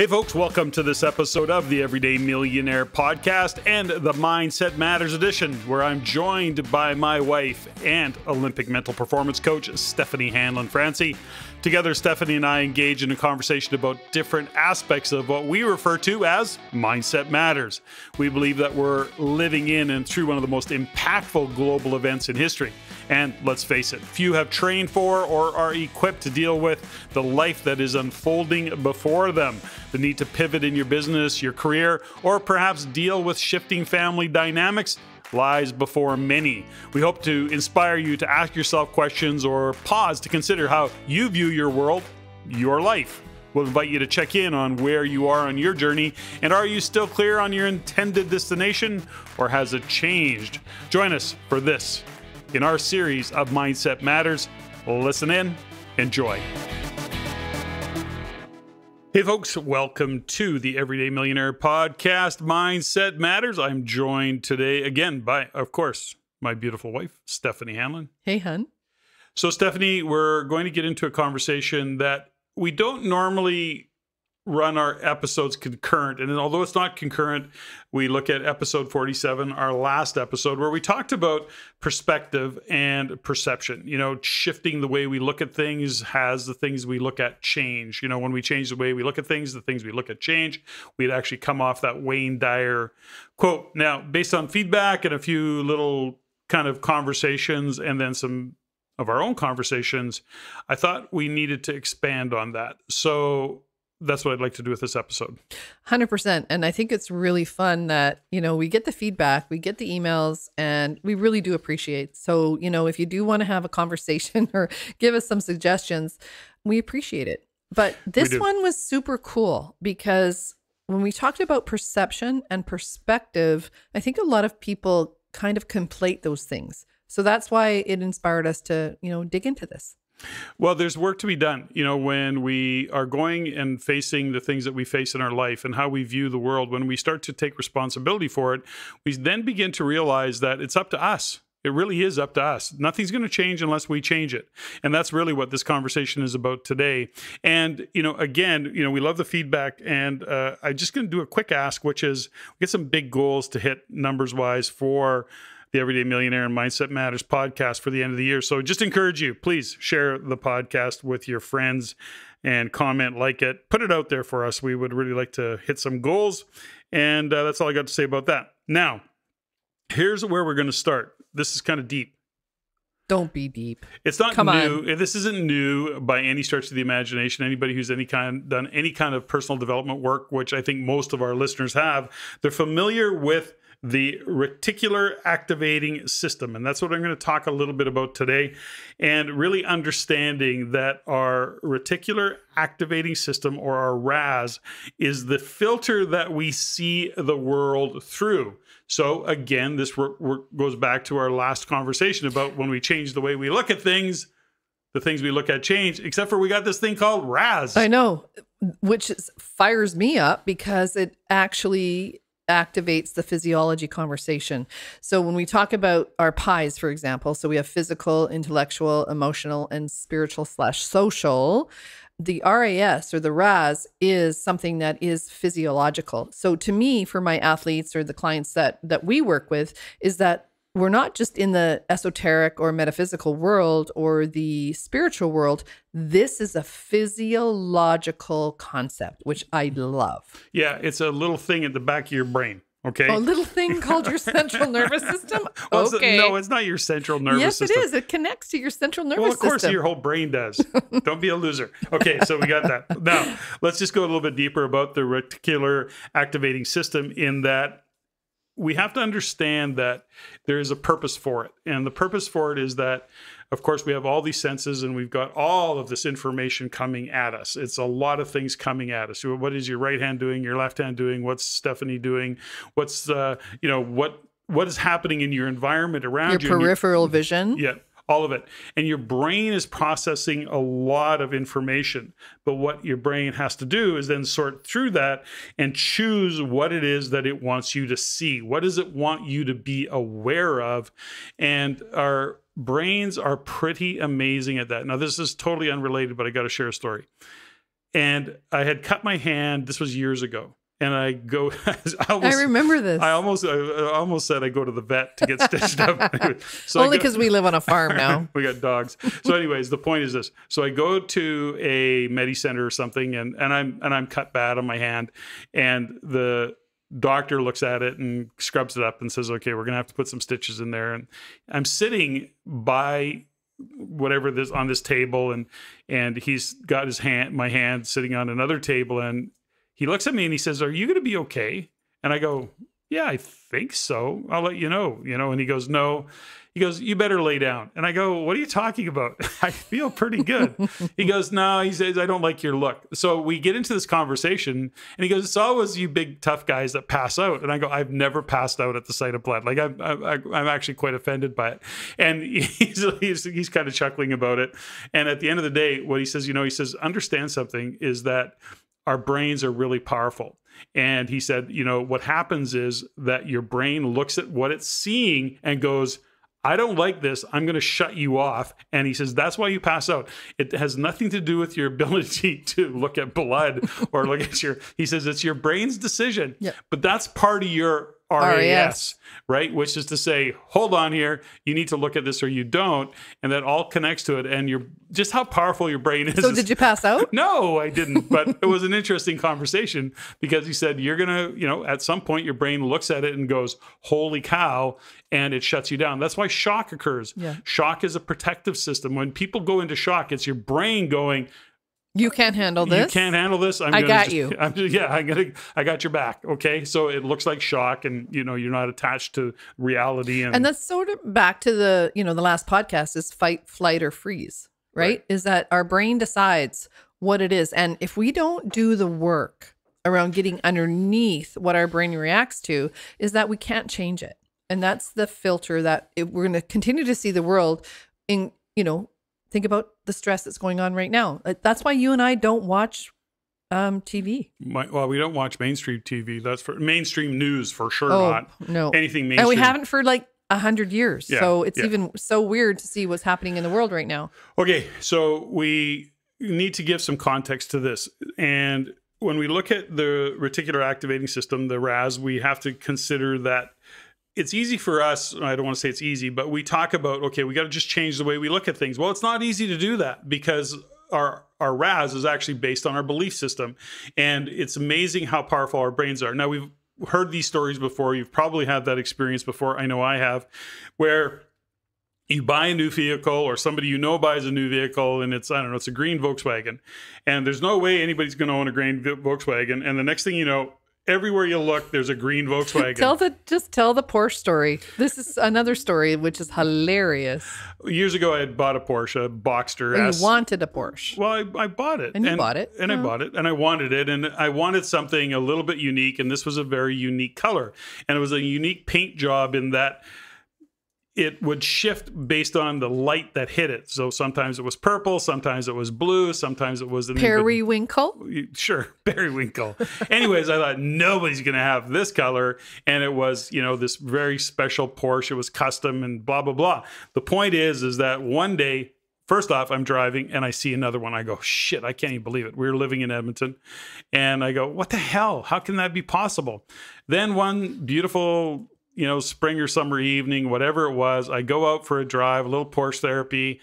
Hey folks, welcome to this episode of the Everyday Millionaire podcast and the Mindset Matters edition, where I'm joined by my wife and Olympic mental performance coach, Steffany Hanlon-Francie. Together, Steffany and I engage in a conversation about different aspects of what we refer to as Mindset Matters. We believe that we're living in and through one of the most impactful global events in history. And let's face it, few have trained for or are equipped to deal with the life that is unfolding before them. The need to pivot in your business, your career, or perhaps deal with shifting family dynamics lies before many. We hope to inspire you to ask yourself questions or pause to consider how you view your world, your life. We'll invite you to check in on where you are on your journey, and are you still clear on your intended destination, or has it changed? Join us for this in our series of Mindset Matters. Listen in, enjoy. Hey folks, welcome to the Everyday Millionaire podcast, Mindset Matters. I'm joined today again by, of course, my beautiful wife, Steffany Hanlon. Hey, hun. So Steffany, we're going to get into a conversation that we don't normally run our episodes concurrent. And although it's not concurrent, we look at episode 47, our last episode, where we talked about perspective and perception. You know, shifting the way we look at things has the things we look at change. You know, when we change the way we look at things, the things we look at change. We'd actually come off that Wayne Dyer quote. Now, based on feedback and a few little kind of conversations and then some of our own conversations, I thought we needed to expand on that. So that's what I'd like to do with this episode. 100%. And I think it's really fun that, you know, we get the feedback, we get the emails, and we really do appreciate. So, you know, if you do want to have a conversation or give us some suggestions, we appreciate it. But this one was super cool because when we talked about perception and perspective, I think a lot of people kind of conflate those things. So that's why it inspired us to, you know, dig into this. Well, there's work to be done, you know, when we are going and facing the things that we face in our life and how we view the world. When we start to take responsibility for it, we then begin to realize that it's up to us. It really is up to us. Nothing's going to change unless we change it. And that's really what this conversation is about today. And, you know, again, you know, we love the feedback. And I'm just going to do a quick ask, which is we get some big goals to hit numbers wise for the Everyday Millionaire and Mindset Matters podcast for the end of the year. So just encourage you, please share the podcast with your friends and comment, like it, put it out there for us. We would really like to hit some goals. And that's all I got to say about that. Now, here's where we're going to start. This is kind of deep. Don't be deep. It's not new. This isn't new by any stretch of the imagination. Anybody who's done any kind of personal development work, which I think most of our listeners have, they're familiar with the Reticular Activating System. And that's what I'm going to talk a little bit about today. And really understanding that our Reticular Activating System, or our RAS, is the filter that we see the world through. So again, this goes back to our last conversation about when we change the way we look at things, the things we look at change, except for we got this thing called RAS. I know, which fires me up because it actually activates the physiology conversation. So when we talk about our pies, for example, so we have physical, intellectual, emotional, and spiritual/social. The RAS, or the RAS, is something that is physiological. So to me, for my athletes or the clients that we work with, is that we're not just in the esoteric or metaphysical world or the spiritual world. This is a physiological concept, which I love. Yeah, it's a little thing at the back of your brain. Okay. A little thing called your central nervous system? Well, okay. No, it's not your central nervous system. Yes, it is. It connects to your central nervous system. Well, of course, your whole brain does. Don't be a loser. Okay, so we got that. Now, let's just go a little bit deeper about the Reticular Activating System, in that we have to understand that there is a purpose for it. And the purpose for it is that, of course, we have all these senses and we've got all of this information coming at us. It's a lot of things coming at us. What is your right hand doing? Your left hand doing? What's Steffany doing? What's, you know, what is happening in your environment around you? Your peripheral vision. Yeah. All of it. And your brain is processing a lot of information. But what your brain has to do is then sort through that and choose what it is that it wants you to see. What does it want you to be aware of? And our brains are pretty amazing at that. Now, this is totally unrelated, but I got to share a story. and I had cut my hand. This was years ago. And I go, I remember this. I almost said I go to the vet to get stitched up. So only because we live on a farm now. We got dogs. So anyways, the point is this. So I go to a Medi-Center or something, and I'm cut bad on my hand. And the doctor looks at it and scrubs it up and says, okay, we're going to have to put some stitches in there. And I'm sitting by whatever this on this table, and he's got my hand sitting on another table, and he looks at me and he says, are you going to be okay? And I go, yeah, I think so. I'll let you know, and he goes, no. He goes, you better lay down. And I go, what are you talking about? I feel pretty good. He goes, no, he says, I don't like your look. So we get into this conversation, and he goes, it's always you big tough guys that pass out. And I go, I've never passed out at the sight of blood. Like I'm actually quite offended by it. And he's kind of chuckling about it. And at the end of the day, what he says, he says, understand something is that our brains are really powerful. And he said, what happens is that your brain looks at what it's seeing and goes, I don't like this. I'm going to shut you off. And he says, that's why you pass out. It has nothing to do with your ability to look at blood or look at he says, it's your brain's decision. Yep. But that's part of your RAS, right? Which is to say, hold on here. You need to look at this or you don't. And that all connects to it. And just how powerful your brain is. So did you pass out? No, I didn't. But it was an interesting conversation because he said, you're going to, at some point your brain looks at it and goes, holy cow, and it shuts you down. That's why shock occurs. Yeah. Shock is a protective system. When people go into shock, it's your brain going, you can't handle this. You can't handle this. I got your back. Okay. So it looks like shock, and you're not attached to reality. And that's sort of back to the last podcast is fight, flight, or freeze, right? Is that our brain decides what it is. And if we don't do the work around getting underneath what our brain reacts to, is that we can't change it. And that's the filter that we're going to continue to see the world in, think about the stress that's going on right now. That's why you and I don't watch TV. Well, we don't watch mainstream TV. That's for mainstream news for sure. Not anything mainstream. And we haven't for like 100 years. Yeah, so it's even so weird to see what's happening in the world right now. Okay. So we need to give some context to this. And when we look at the reticular activating system, the RAS, we have to consider that it's easy for us. I don't want to say it's easy, but we talk about, okay, we got to just change the way we look at things. Well, it's not easy to do that because our RAS is actually based on our belief system. And it's amazing how powerful our brains are. Now, we've heard these stories before. You've probably had that experience before. I know I have, where you buy a new vehicle or somebody buys a new vehicle and it's a green Volkswagen. And there's no way anybody's going to own a green Volkswagen. And the next thing you know, everywhere you look, there's a green Volkswagen. Just tell the Porsche story. This is another story which is hilarious. Years ago, I had bought a Porsche, Boxster. You wanted a Porsche. Well, I bought it. And you bought it. And I bought it. And I wanted it. And I wanted something a little bit unique. And this was a very unique color. And it was a unique paint job in that it would shift based on the light that hit it. So sometimes it was purple, sometimes it was blue, sometimes it was periwinkle. Sure, periwinkle. Anyways, I thought nobody's going to have this color, and it was, this very special Porsche. It was custom and blah blah blah. The point is that one day, first off, I'm driving and I see another one. I go, shit, I can't even believe it. We're living in Edmonton, and I go, what the hell? How can that be possible? Then one beautiful, spring or summer evening, whatever it was, I go out for a drive, a little Porsche therapy,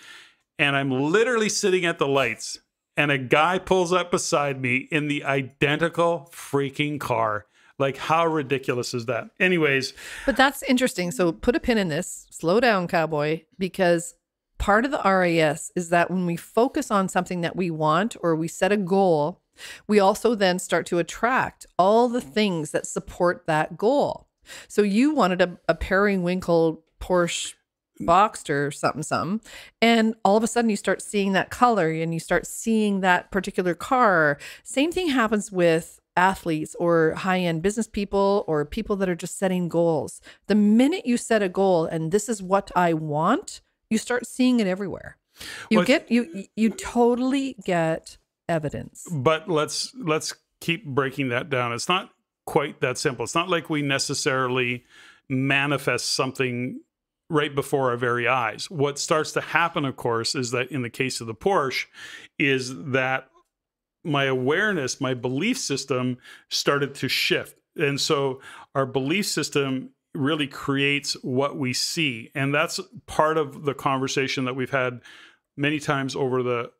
and I'm literally sitting at the lights, and a guy pulls up beside me in the identical freaking car. Like, how ridiculous is that? Anyways. But that's interesting. So put a pin in this. Slow down, cowboy, because part of the RAS is that when we focus on something that we want or we set a goal, we also then start to attract all the things that support that goal. So you wanted a periwinkle Porsche Boxster something, and all of a sudden you start seeing that color and you start seeing that particular car. Same thing happens with athletes or high-end business people or people that are just setting goals. The minute you set a goal and this is what I want, you start seeing it everywhere. You totally get evidence. But let's keep breaking that down. It's not quite that simple. It's not like we necessarily manifest something right before our very eyes. What starts to happen, of course, is that in the case of the Porsche, is that my awareness, my belief system started to shift. And so our belief system really creates what we see. And that's part of the conversation that we've had many times over the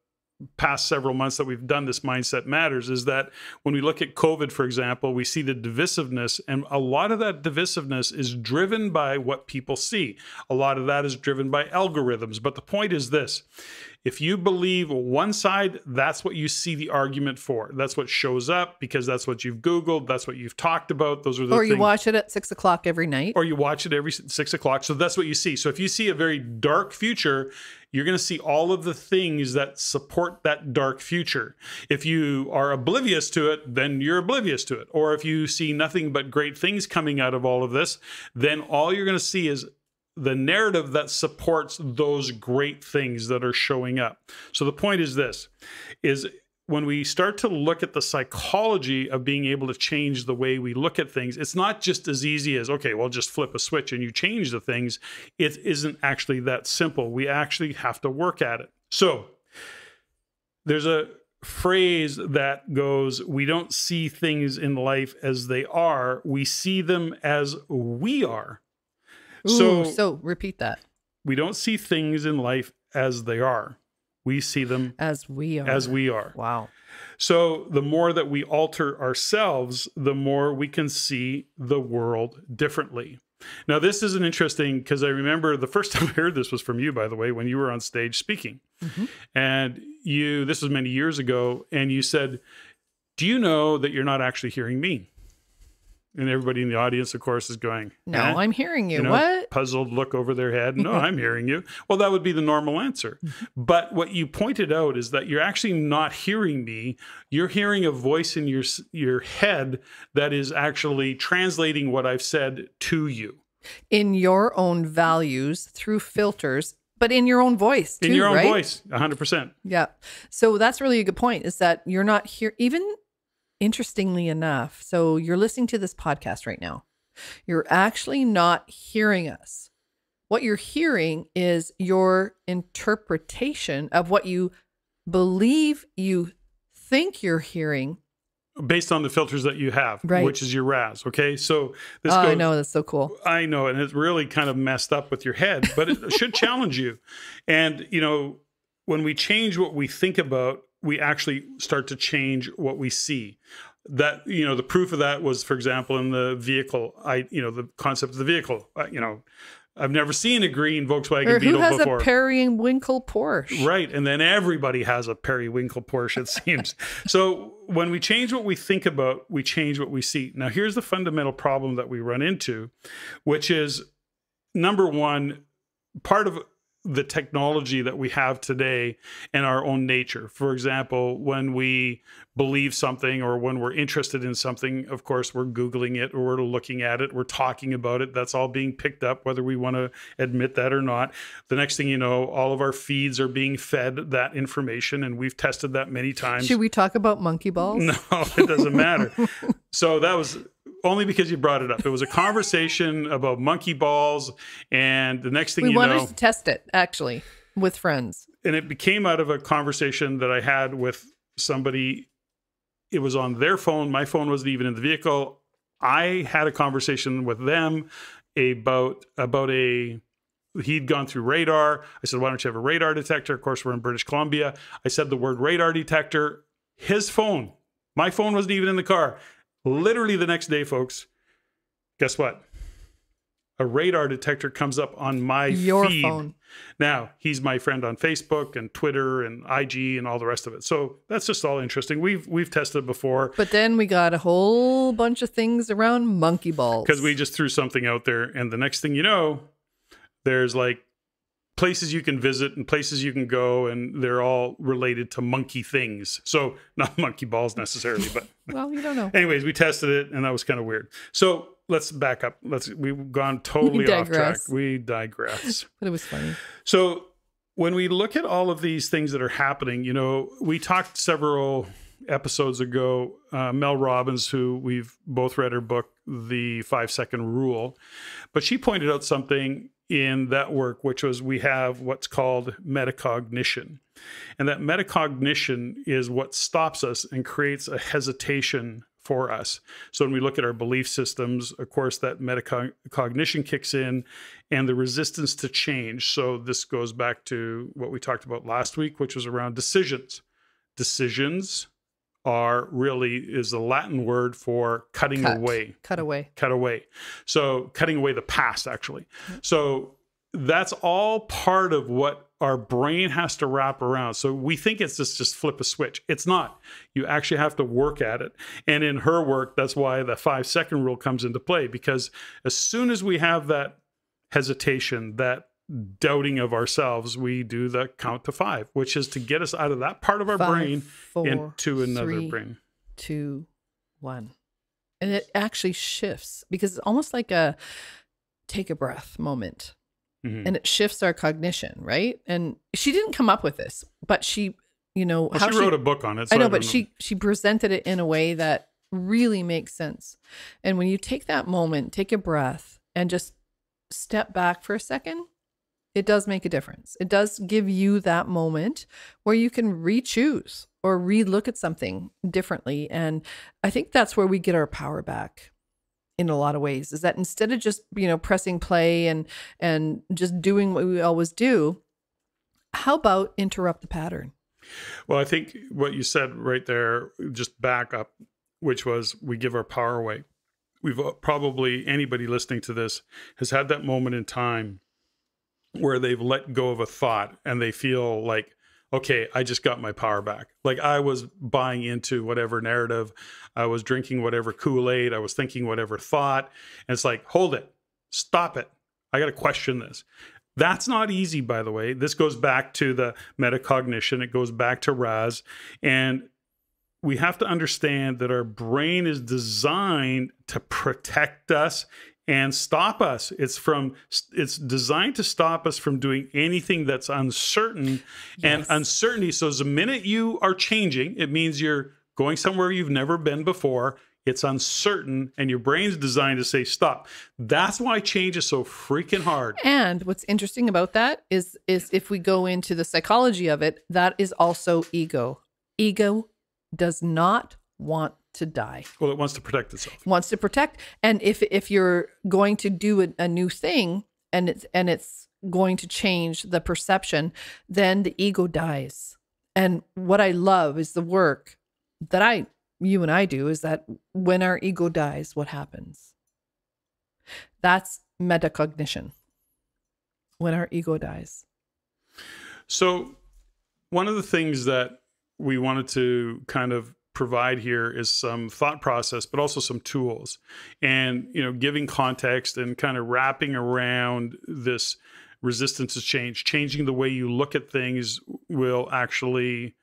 past several months that we've done this Mindset Matters, is that when we look at COVID, for example, we see the divisiveness, and a lot of that divisiveness is driven by what people see. A lot of that is driven by algorithms. But the point is this: if you believe one side, that's what you see the argument for. That's what shows up because that's what you've Googled. That's what you've talked about. Those are the things. Or you watch it at 6 o'clock every night. Or you watch it every 6 o'clock. So that's what you see. So if you see a very dark future, you're going to see all of the things that support that dark future. If you are oblivious to it, then you're oblivious to it. Or if you see nothing but great things coming out of all of this, then all you're going to see is the narrative that supports those great things that are showing up. So the point is this, is when we start to look at the psychology of being able to change the way we look at things, it's not just as easy as, okay, well, just flip a switch and you change the things. It isn't actually that simple. We actually have to work at it. So there's a phrase that goes, we don't see things in life as they are. We see them as we are. Ooh, so repeat that. We don't see things in life as they are. We see them as we are. As we are. Wow. So the more that we alter ourselves, the more we can see the world differently. Now, this is an interesting, because I remember the first time I heard this was from you, by the way, when you were on stage speaking. Mm-hmm. And this was many years ago, and you said, do you know that you're not actually hearing me? And everybody in the audience, of course, is going, no, I'm hearing you. What? Puzzled look over their head. No, I'm hearing you. Well, that would be the normal answer. But what you pointed out is that you're actually not hearing me. You're hearing a voice in your head that is actually translating what I've said to you. In your own values through filters, but in your own voice too, in your own right? voice, 100%. Yeah. So that's really a good point, is that you're not here, even interestingly enough. So you're listening to this podcast right now. You're actually not hearing us. What you're hearing is your interpretation of what you believe you think you're hearing. Based on the filters that you have, right, which is your RAS. Okay. So this goes, I know, that's so cool. I know. And it's really kind of messed up with your head, but it should challenge you. And, when we change what we think about, we actually start to change what we see. That, the proof of that was, for example, in the vehicle, the concept of the vehicle, I've never seen a green Volkswagen Beetle before. Who has a periwinkle Porsche? Right. And then everybody has a periwinkle Porsche, it seems. So when we change what we think about, we change what we see. Now, here's the fundamental problem that we run into, which is, number one, part of the technology that we have today and our own nature. For example, when we believe something or when we're interested in something, of course, we're Googling it or we're looking at it, we're talking about it. That's all being picked up, whether we want to admit that or not. The next thing you know, all of our feeds are being fed that information, and we've tested that many times. Should we talk about monkey balls? No, it doesn't matter. So that was only because you brought it up. It was a conversation about monkey balls, and the next thing we wanted to test it, actually, with friends. And it became out of a conversation that I had with somebody. It was on their phone. My phone wasn't even in the vehicle. I had a conversation with them about he'd gone through radar. I said, why don't you have a radar detector? Of course, we're in British Columbia. I said the word radar detector. His phone, my phone wasn't even in the car. Literally the next day, folks, guess what? A radar detector comes up on my feed. Phone. Now, he's my friend on Facebook and Twitter and IG and all the rest of it. So that's just all interesting. We've tested before. But then we got a whole bunch of things around monkey balls. Because we just threw something out there. And the next thing you know, there's like places you can visit and places you can go, and they're all related to monkey things. So not monkey balls necessarily, but well, you don't know. Anyways, we tested it, and that was kind of weird. So let's back up. We've gone totally off track. We digress. But it was funny. So when we look at all of these things that are happening, we talked several episodes ago, Mel Robbins, who we've both read her book, The 5-Second Rule, but she pointed out something in that work, which was we have what's called metacognition. And that metacognition is what stops us and creates a hesitation for us. So when we look at our belief systems, of course, that metacognition kicks in and the resistance to change. So this goes back to what we talked about last week, which was around decisions. Decisions is the Latin word for cutting away. Cut away. Cut away. So cutting away the past, actually. So that's all part of what our brain has to wrap around. So we think it's just flip a switch. It's not. You actually have to work at it. And in her work, that's why the 5-second rule comes into play, because as soon as we have that hesitation, that doubting of ourselves, we do the count to 5, which is to get us out of that part of our 5, brain 4, into another 3, brain. 2, 1. And it actually shifts because it's almost like a take a breath moment. And it shifts our cognition, right? And she didn't come up with this, but she, she wrote a book on it. So I know, but she presented it in a way that really makes sense. And when you take that moment, take a breath and just step back for a second, it does make a difference. It does give you that moment where you can re-choose or re-look at something differently. And I think that's where we get our power back. In a lot of ways, is that instead of just, pressing play and just doing what we always do, how about interrupt the pattern? Well, I think what you said right there, just back up, which was we give our power away. We've probably, anybody listening to this has had that moment in time where they've let go of a thought and they feel like, okay, I just got my power back. Like I was buying into whatever narrative, I was drinking whatever Kool-Aid, I was thinking whatever thought. And it's like, hold it, stop it. I got to question this. That's not easy, by the way. This goes back to the metacognition. It goes back to Raz. And we have to understand that our brain is designed to protect us and stop us. It's designed to stop us from doing anything that's uncertain. Yes. And uncertainty. So the minute you are changing, it means you're going somewhere you've never been before. It's uncertain, and your brain's designed to say stop. That's why change is so freaking hard. And what's interesting about that is if we go into the psychology of it, that is also ego. Ego does not want to die. Well, it wants to protect itself. Wants to protect. And if you're going to do a new thing and it's going to change the perception, then the ego dies. And what I love is the work that you and I do is that when our ego dies, what happens? That's metacognition. When our ego dies. So one of the things that we wanted to kind of provide here is some thought process, but also some tools and, giving context and kind of wrapping around this resistance to change. Changing the way you look at things will actually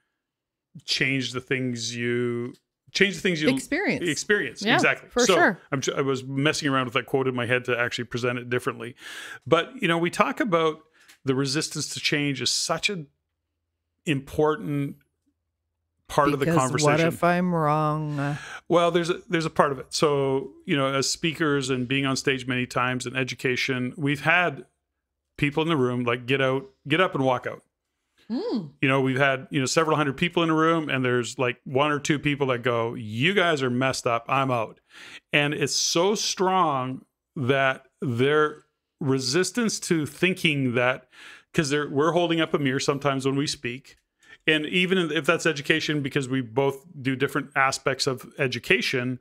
change the things you experience. Yeah, exactly. For sure. I was messing around with that quote in my head to actually present it differently. But, we talk about the resistance to change as such an important part of the conversation. What if I'm wrong? Well, there's a part of it. So, as speakers and being on stage many times in education, we've had people in the room like get up and walk out. We've had, several hundred people in a room, and there's like one or two people that go, you guys are messed up, I'm out. And it's so strong that their resistance to thinking that, because we're holding up a mirror sometimes when we speak. And even if that's education, because we both do different aspects of education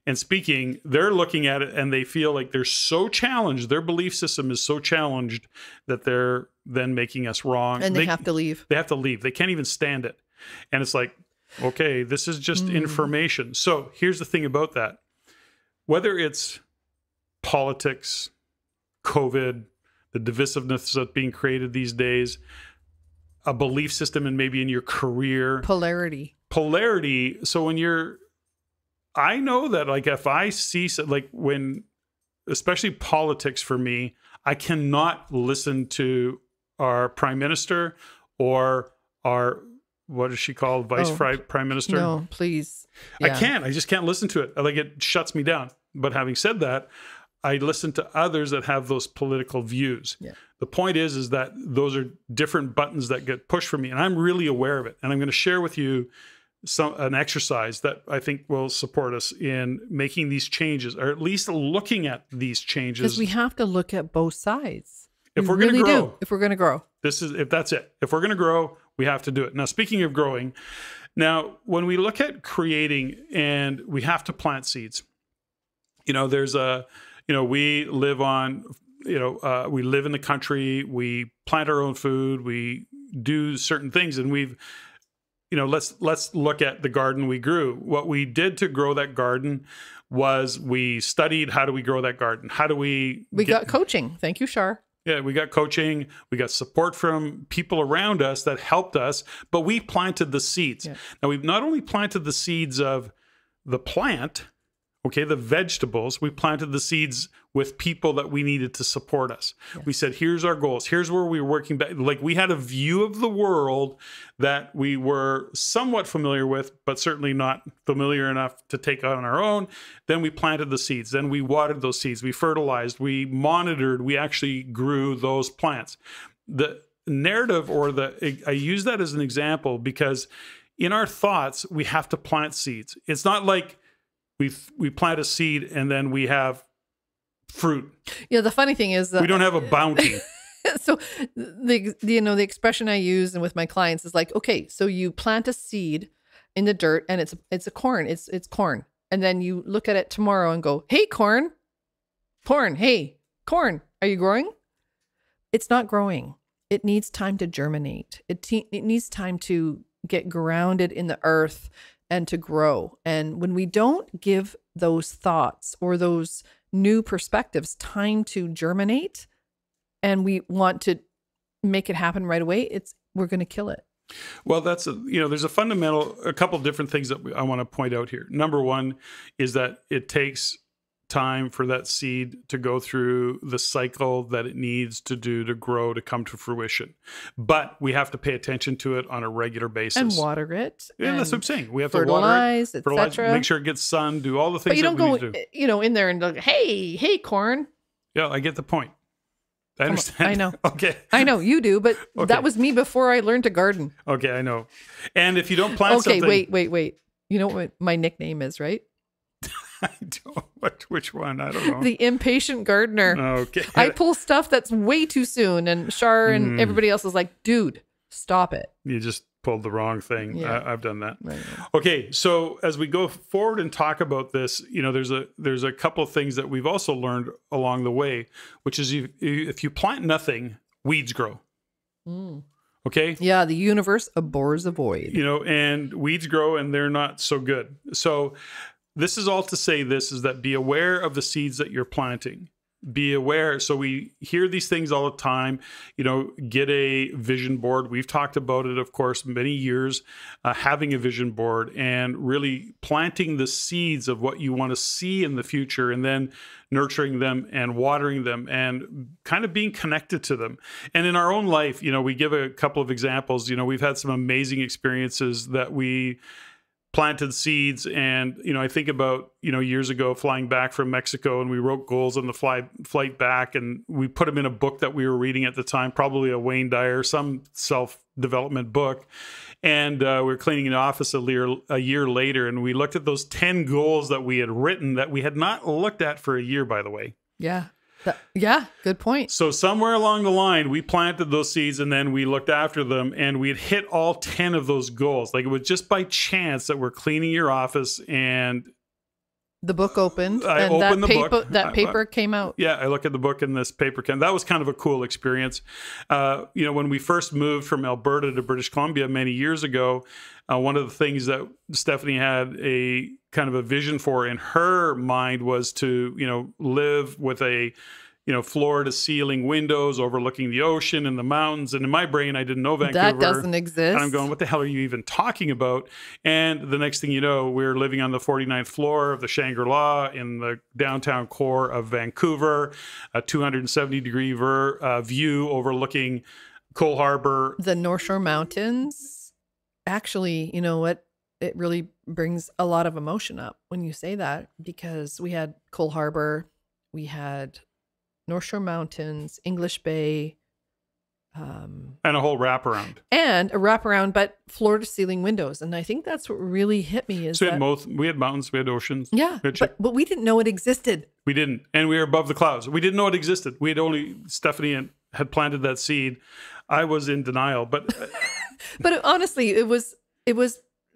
and speaking, they're looking at it and they feel like they're so challenged. Their belief system is so challenged that they're then making us wrong. And they have to leave. They have to leave. They can't even stand it. And it's like, okay, this is just information. So here's the thing about that. Whether it's politics, COVID, the divisiveness that's being created these days, a belief system, and maybe in your career. Polarity. So I know that like if I see like when, especially politics for me, I cannot listen to our prime minister or our, what is she called? Prime minister? No, please. Yeah. I just can't listen to it. Like it shuts me down. But having said that, I listen to others that have those political views. Yeah. The point is that those are different buttons that get pushed for me, and I'm really aware of it. And I'm going to share with you an exercise that I think will support us in making these changes, or at least looking at these changes. Because we have to look at both sides. If we're going to grow, if we're going to grow, that's it. If we're going to grow, we have to do it. Now, speaking of growing, now when we look at creating, and we have to plant seeds. There's we live on. We live in the country. We plant our own food. We do certain things, and we've. Let's look at the garden we grew. What we did to grow that garden was we studied how do we grow that garden? How do we got coaching. Thank you, Shar. Yeah, we got coaching. We got support from people around us that helped us, but we planted the seeds. Yeah. Now, we've not only planted the seeds of the plant, the vegetables, we planted the seeds with people that we needed to support us. Yeah. We said, here's our goals. Here's where we were working back. Like, we had a view of the world that we were somewhat familiar with, but certainly not familiar enough to take on our own. Then we planted the seeds. Then we watered those seeds. We fertilized. We monitored. We actually grew those plants. The narrative, I use that as an example because in our thoughts, we have to plant seeds. It's not like we plant a seed and then we have fruit. Yeah, the funny thing is we don't have a bounty. So the expression I use and with my clients is like, okay, so you plant a seed in the dirt and it's a corn. It's corn. And then you look at it tomorrow and go, hey, corn, hey, corn, are you growing? It's not growing. It needs time to germinate. It needs time to get grounded in the earth and to grow. And when we don't give those thoughts or those new perspectives time to germinate, and we want to make it happen right away, we're going to kill it. Well, there's a couple of different things that I want to point out here. Number one is that it takes time for that seed to go through the cycle that it needs to do to grow, to come to fruition. But we have to pay attention to it on a regular basis. And water it. Yeah, that's what I'm saying. We have to water it, fertilize, make sure it gets sun, do all the things that we need to do. But you don't go, in there and go, hey, corn. Yeah, I get the point. I understand. I know. Okay. I know you do, but that was me before I learned to garden. Okay, I know. And if you don't plant something... Okay, wait. You know what my nickname is, right? I don't. Which one? I don't know. The impatient gardener. Okay. I pull stuff that's way too soon, and Shar and everybody else is like, dude, stop it. You just pulled the wrong thing. Yeah. I've done that. Right. Okay, so as we go forward and talk about this, there's a couple of things that we've also learned along the way, which is if you plant nothing, weeds grow. Okay? Yeah, the universe abhors a void. And weeds grow and they're not so good. So this is all to say is that be aware of the seeds that you're planting. Be aware. So we hear these things all the time, get a vision board. We've talked about it, of course, many years, having a vision board and really planting the seeds of what you want to see in the future and then nurturing them and watering them and kind of being connected to them. And in our own life, we give a couple of examples. We've had some amazing experiences that we planted seeds. And, I think about, years ago flying back from Mexico, and we wrote goals on the flight back, and we put them in a book that we were reading at the time, probably a Wayne Dyer, some self-development book. And we were cleaning an office a year later, and we looked at those 10 goals that we had written that we had not looked at for a year, by the way. Yeah. Good point. So somewhere along the line, we planted those seeds and then we looked after them, and we had hit all 10 of those goals. Like, it was just by chance that we're cleaning your office and the book opened. I opened the book. That paper came out. Yeah, I look at the book and this paper came. That was kind of a cool experience. When we first moved from Alberta to British Columbia many years ago, one of the things that Steffany had a kind of a vision for in her mind was to, live with a, floor to ceiling windows overlooking the ocean and the mountains. And in my brain, I didn't know Vancouver. That doesn't exist. And I'm going, what the hell are you even talking about? And the next thing you know, we're living on the 49th floor of the Shangri-La in the downtown core of Vancouver, a 270-degree view overlooking Cole Harbour. The North Shore Mountains. Actually, you know what? It really brings a lot of emotion up when you say that, because we had Cole Harbour. we had North Shore Mountains, English Bay, and a whole wraparound. And a wraparound, but floor to ceiling windows. And I think that's what really hit me is So we had mountains, we had oceans. Yeah, but we didn't know it existed. We didn't. And we were above the clouds. We didn't know it existed. We had only, Steffany had planted that seed. I was in denial, but... But honestly, it was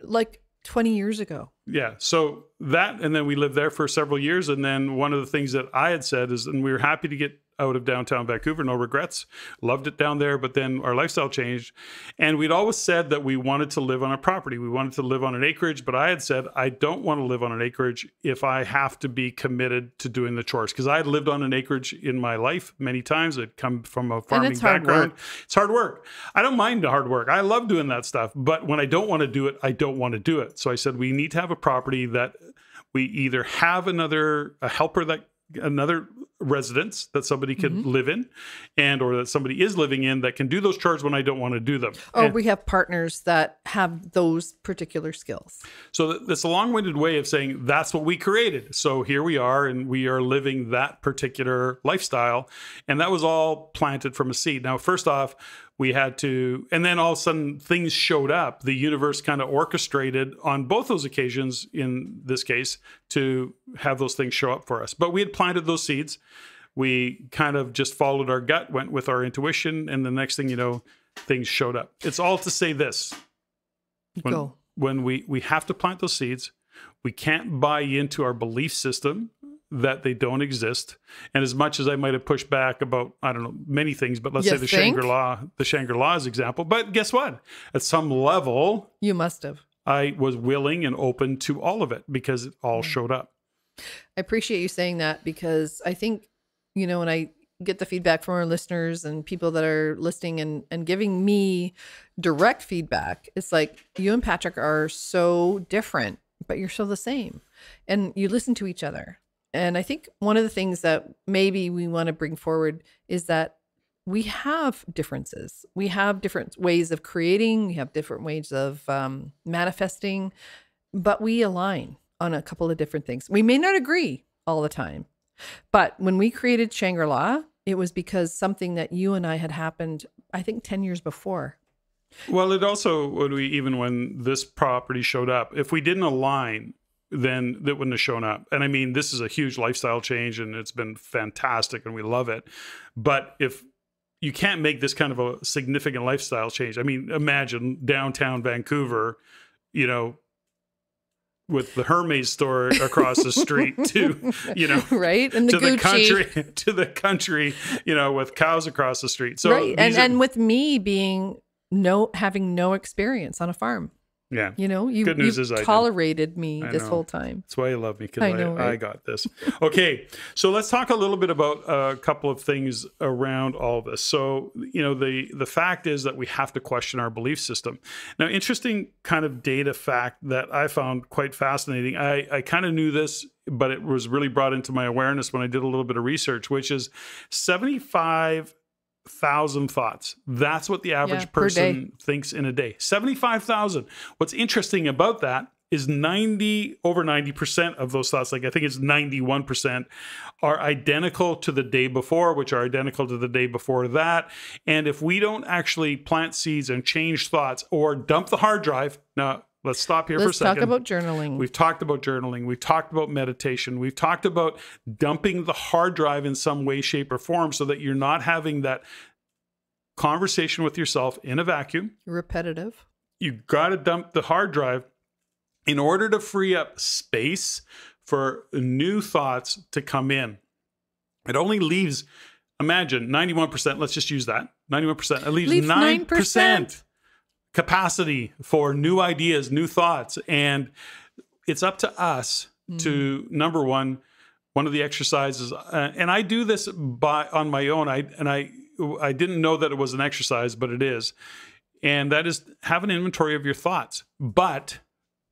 like 20 years ago. Yeah. So that, and then we lived there for several years. And then one of the things that I had said is, and we were happy to get out of downtown Vancouver, no regrets, loved it down there, but then our lifestyle changed. And we'd always said that we wanted to live on a property. We wanted to live on an acreage, but I had said, I don't want to live on an acreage if I have to be committed to doing the chores. Because I had lived on an acreage in my life many times. I'd come from a farming background. It's hard work. I don't mind the hard work. I love doing that stuff. But when I don't want to do it, I don't want to do it. So I said, we need to have a property that we either have another residence that somebody could live in, and or that somebody is living in that can do those chores when I don't want to do them. Or we have partners that have those particular skills. So that's a long-winded way of saying that's what we created. So here we are, and we are living that particular lifestyle. And that was all planted from a seed. Now, first off, we had to, and then all of a sudden things showed up. The universe kind of orchestrated on both those occasions, in this case, to have those things show up for us. But we had planted those seeds. We kind of just followed our gut, went with our intuition, and the next thing you know, things showed up. It's all to say this. When we have to plant those seeds, we can't buy into our belief system that they don't exist. And as much as I might have pushed back about, I don't know, many things, but let's say the Shangri-La's example. But guess what? At some level, you must have. I was willing and open to all of it because it all showed up. I appreciate you saying that, because I think, when I get the feedback from our listeners and people that are listening and giving me direct feedback, it's like, you and Patrick are so different, but you're still the same. And you listen to each other. And I think one of the things that maybe we want to bring forward is that we have differences. We have different ways of creating. We have different ways of manifesting, but we align on a couple of different things. We may not agree all the time, but when we created Shangri-La, it was because something that you and I had happened, I think 10 years before. Well, it also, when this property showed up, if we didn't align, then that wouldn't have shown up. And I mean, this is a huge lifestyle change and it's been fantastic and we love it. But if you can't make this kind of a significant lifestyle change, I mean, imagine downtown Vancouver, with the Hermes store across the street to, right. And to the country, with cows across the street. So right. And with me being having no experience on a farm. Yeah. Good news is I tolerated me this whole time. That's why you love me, because I got this. Okay. So let's talk a little bit about a couple of things around all this. So, the fact is that we have to question our belief system. Now, interesting kind of data fact that I found quite fascinating. I kind of knew this, but it was really brought into my awareness when I did a little bit of research, which is 75,000 thoughts. That's what the average person thinks in a day. 75,000. What's interesting about that is over 90% of those thoughts, like I think it's 91%, are identical to the day before, which are identical to the day before that. And if we don't actually plant seeds and change thoughts or dump the hard drive, now let's stop here for a second. Let's talk about journaling. We've talked about journaling. We've talked about meditation. We've talked about dumping the hard drive in some way, shape, or form so that you're not having that conversation with yourself in a vacuum. Repetitive. You got to dump the hard drive in order to free up space for new thoughts to come in. It only leaves, imagine, 91%. Let's just use that. 91%. It leaves 9%. Capacity for new ideas, new thoughts. And it's up to us to, number one of the exercises, and I do this on my own. I didn't know that it was an exercise, but it is. And that is, have an inventory of your thoughts, but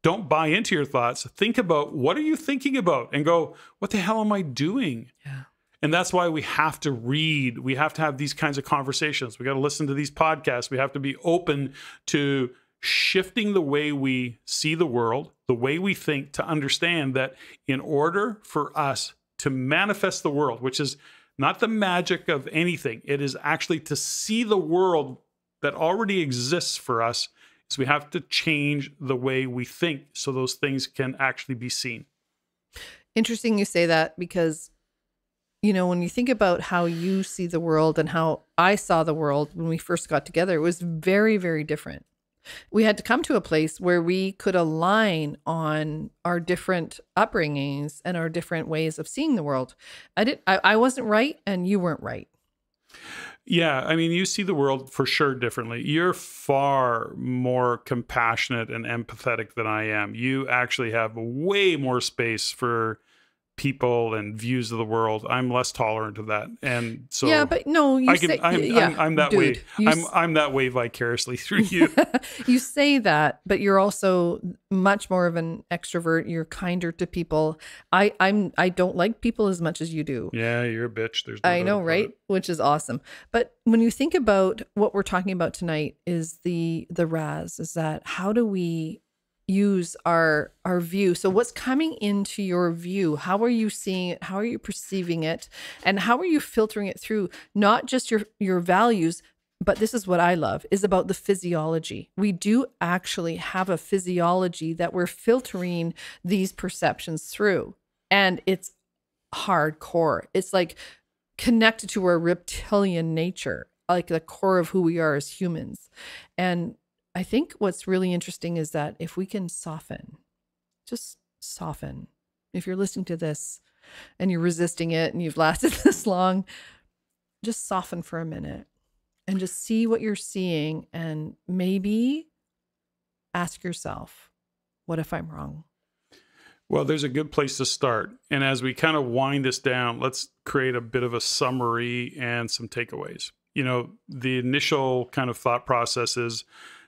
don't buy into your thoughts. Think about, what are you thinking about? And go, what the hell am I doing? Yeah. And that's why we have to read. We have to have these kinds of conversations. We got to listen to these podcasts. We have to be open to shifting the way we see the world, the way we think, to understand that in order for us to manifest the world, which is not the magic of anything. It is actually to see the world that already exists for us. So we have to change the way we think so those things can actually be seen. Interesting you say that, because, you know, when you think about how you see the world and how I saw the world when we first got together, it was very, very different. We had to come to a place where we could align on our different upbringings and our different ways of seeing the world. I wasn't right and you weren't right. Yeah, I mean, you see the world for sure differently. You're far more compassionate and empathetic than I am. You actually have way more space for people and views of the world. I'm less tolerant of that, and so yeah, but no, you I'm that dude, way. I'm that way vicariously through you. You say that, but you're also much more of an extrovert. You're kinder to people. I don't like people as much as you do. Yeah, you're a bitch. There's no I know, right? Which is awesome. But when you think about what we're talking about tonight, is the RAS, is that how do we use our view? So what's coming into your view? How are you seeing it? How are you perceiving it? And how are you filtering it through not just your values, but this is what I love, is about the physiology. We do actually have a physiology that we're filtering these perceptions through. And it's hardcore. It's like connected to our reptilian nature, like the core of who we are as humans. And I think what's really interesting is that if we can soften, just soften. If you're listening to this and you're resisting it and you've lasted this long, just soften for a minute and just see what you're seeing, and maybe ask yourself, what if I'm wrong? Well, there's a good place to start. And as we kind of wind this down, let's create a bit of a summary and some takeaways. You know, the initial kind of thought process is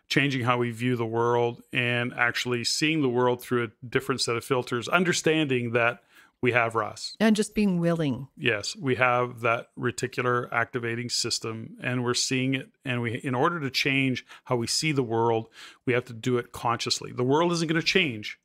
changing how we view the world and actually seeing the world through a different set of filters, understanding that we have RAS. And just being willing. Yes, we have that reticular activating system, and we're seeing it. And in order to change how we see the world, we have to do it consciously. The world isn't going to change.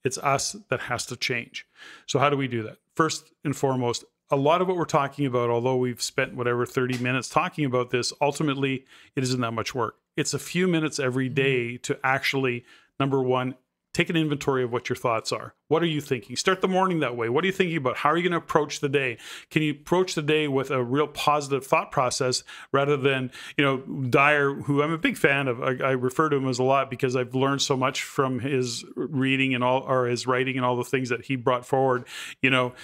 It's us that has to change. So how do we do that? First and foremost, a lot of what we're talking about, although we've spent whatever 30 minutes talking about this, ultimately it isn't that much work. It's a few minutes every day to actually, number one, take an inventory of what your thoughts are. What are you thinking? Start the morning that way. What are you thinking about? How are you going to approach the day? Can you approach the day with a real positive thought process rather than, you know, Dyer, who I'm a big fan of. I refer to him as a lot because I've learned so much from his reading and all, or his writing and all the things that he brought forward. You know,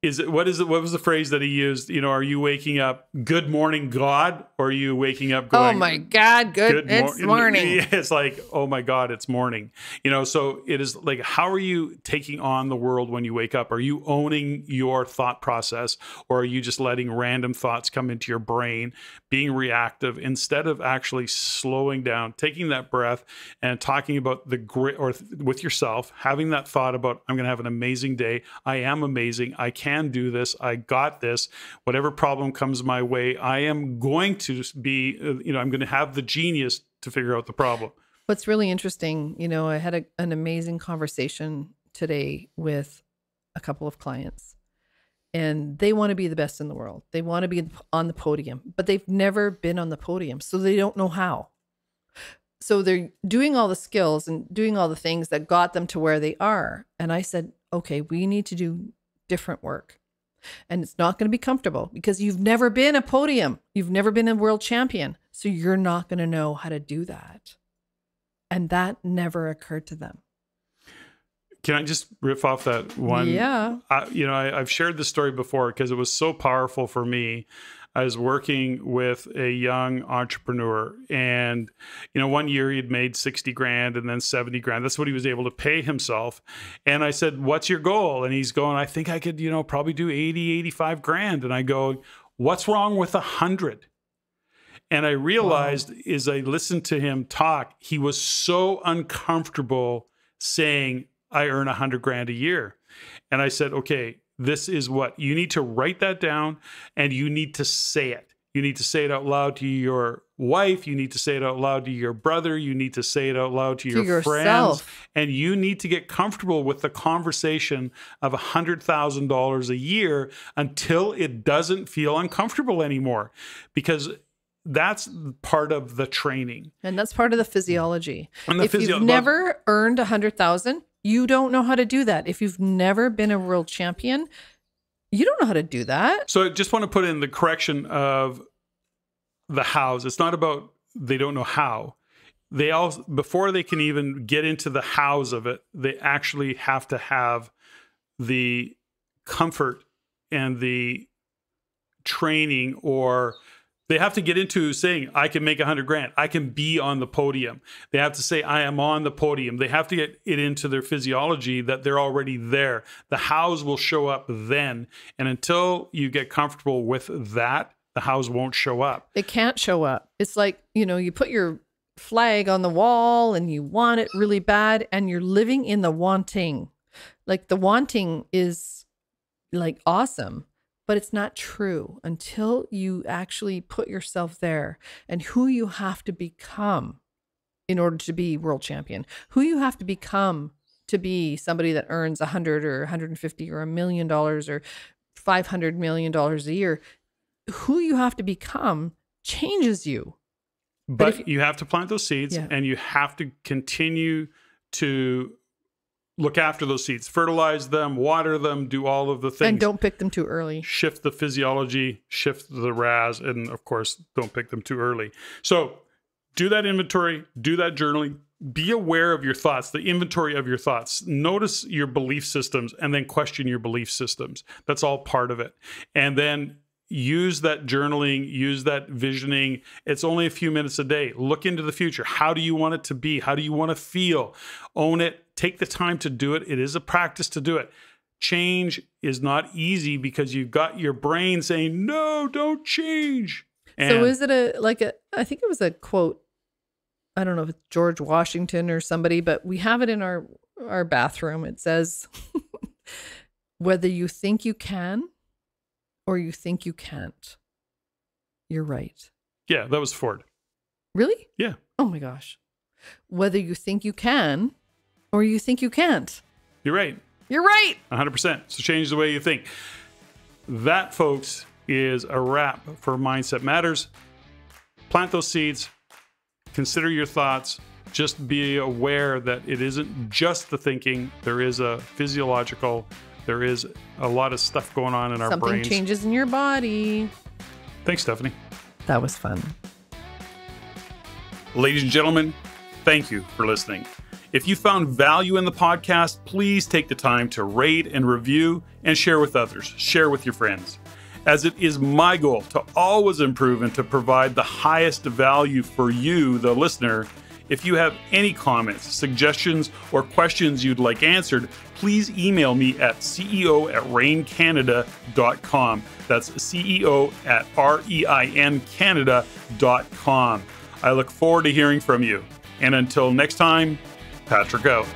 what was the phrase that he used? You know, are you waking up, good morning, God? Or are you waking up going, oh my God, it's morning. It's like, oh my God, it's morning. You know, so it is like, how are you taking on the world when you wake up? Are you owning your thought process, or are you just letting random thoughts come into your brain, being reactive instead of actually slowing down, taking that breath and talking about the grit, or with yourself, having that thought about, I'm going to have an amazing day. I am amazing. I can do this. I got this. Whatever problem comes my way, I am going to be, I'm going to have the genius to figure out the problem. What's really interesting, you know, I had an amazing conversation today with a couple of clients, and they want to be the best in the world. They want to be on the podium, but they've never been on the podium, so they don't know how. So they're doing all the skills and doing all the things that got them to where they are. And I said, okay, we need to do different work. And it's not going to be comfortable because you've never been a podium. You've never been a world champion. So you're not going to know how to do that. And that never occurred to them. Can I just riff off that one? Yeah. I've shared this story before because it was so powerful for me. I was working with a young entrepreneur, and, you know, one year he had made 60 grand and then 70 grand. That's what he was able to pay himself. And I said, what's your goal? And he's going, I think I could, probably do 80, 85 grand. And I go, what's wrong with 100? And I realized as I listened to him talk, he was so uncomfortable saying, I earn 100 grand a year. And I said, okay, this is what you need to write that down, and you need to say it. You need to say it out loud to your wife, you need to say it out loud to your brother, you need to say it out loud to your friends, and you need to get comfortable with the conversation of $100,000 a year until it doesn't feel uncomfortable anymore, because that's part of the training. And that's part of the physiology. If you've never earned 100,000, you don't know how to do that. If you've never been a world champion, you don't know how to do that. So I just want to put in the correction of the hows. It's not about they don't know how. They all, before they can even get into the hows of it, they actually have to have the comfort and the training, or they have to get into saying, I can make 100 grand. I can be on the podium. They have to say, I am on the podium. They have to get it into their physiology that they're already there. The hows will show up then. And until you get comfortable with that, the hows won't show up. It can't show up. It's like, you put your flag on the wall and you want it really bad and you're living in the wanting. Like the wanting is like awesome, but it's not true until you actually put yourself there, and who you have to become in order to be world champion, who you have to become to be somebody that earns 100 or 150 or $1 million or $500 million a year. Who you have to become changes you. But you have to plant those seeds, and you have to continue to look after those seeds, fertilize them, water them, do all of the things. And don't pick them too early. Shift the physiology, shift the RAS, and of course, don't pick them too early. So do that inventory, do that journaling, be aware of your thoughts, the inventory of your thoughts. Notice your belief systems and then question your belief systems. That's all part of it. And then use that journaling, use that visioning. It's only a few minutes a day. Look into the future. How do you want it to be? How do you want to feel? Own it. Take the time to do it. It is a practice to do it. Change is not easy because you've got your brain saying, no, don't change. And so is it I think it was a quote. I don't know if it's George Washington or somebody, but we have it in our bathroom. It says, whether you think you can or you think you can't, you're right. Yeah, that was Ford. Really? Yeah. Oh my gosh. Whether you think you can or you think you can't. You're right. You're right. 100%. So change the way you think. That, folks, is a wrap for Mindset Matters. Plant those seeds. Consider your thoughts. Just be aware that it isn't just the thinking. There is a physiological, there is a lot of stuff going on in our brains. Something changes in your body. Thanks, Steffany. That was fun. Ladies and gentlemen, thank you for listening. If you found value in the podcast, please take the time to rate and review and share with others. Share with your friends. As it is my goal to always improve and to provide the highest value for you, the listener. If you have any comments, suggestions, or questions you'd like answered, please email me at ceo@reincanada.com. That's ceo@reincanada.com. I look forward to hearing from you. And until next time, Patrick out.